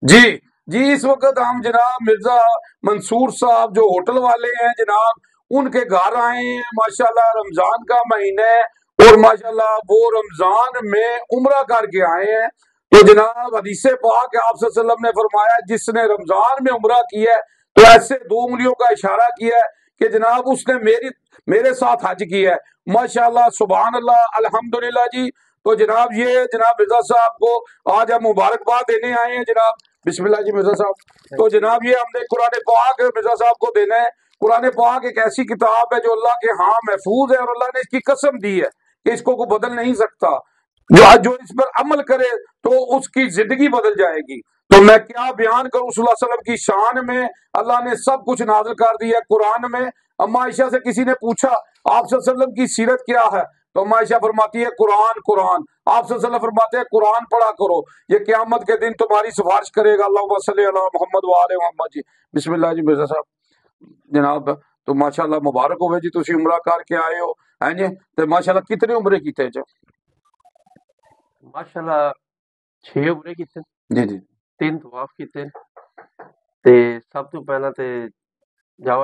جی جی، اس وقت ہم جناب مرزا منصور صاحب جو ہوٹل والے ہیں جناب، ان کے گھر آئے ہیں، ماشاءاللہ رمضان کا مہینہ ہے، اور ماشاءاللہ وہ رمضان میں عمرہ کر کے آئے ہیں۔ تو جناب حدیث پاک آپ صلی اللہ علیہ وسلم نے فرمایا جس نے رمضان میں عمرہ کیا ہے تو ایسے دو انگلیوں کا اشارہ کیا ہے کہ جناب اس نے میرے ساتھ حج کیا ہے۔ ماشاءاللہ سبحان اللہ الحمدللہ جی۔ تو جناب یہ جناب مرزا صاحب کو آج ہم مبارکباد دینے آئے ہیں جناب۔ بسم اللہ جی مرزا صاحب۔ تو جناب یہ ہم نے قرآن پاک مرزا صاحب کو دینا ہے۔ قرآن پاک ایک ایسی کتاب ہے جو اللہ کے ہاں محفوظ ہے، اور اللہ نے اس کی قسم دی ہے کہ اس کو کوئی بدل نہیں سکتا۔ جو اس پر عمل کرے تو اس کی زندگی بدل جائے گی۔ تو میں کیا بیان کروں صلی اللہ علیہ وسلم کی شان میں، اللہ نے سب کچھ نازل کر دیا ہے قرآن میں۔ اما عائشہ سے کسی نے پوچھا آپ صلی اللہ علیہ وسلم کی سیرت کیا ہے، تو اما عائشہ فرماتی ہے قرآن قرآن۔ آپ صلی اللہ علیہ وسلم فرماتے ہیں قرآن پڑھا کرو، یہ قیامت کے دن تمہاری سفارش کرے گا۔ اللہم صلی علی محمد و آل محمد جی۔ بسم اللہ جی مرزا صاحب جناب۔ تو ماشاءاللہ مبارک ہوئے جی، تسی عمرہ کر کے آئے ہو ہیں جی۔ تو ماشاءاللہ کتنے عمرے کیتے جی؟ ماشاءاللہ 6 عمرے کیتے، جی جی 3 طواف کیتے تے سب تو پہلا تے جاوا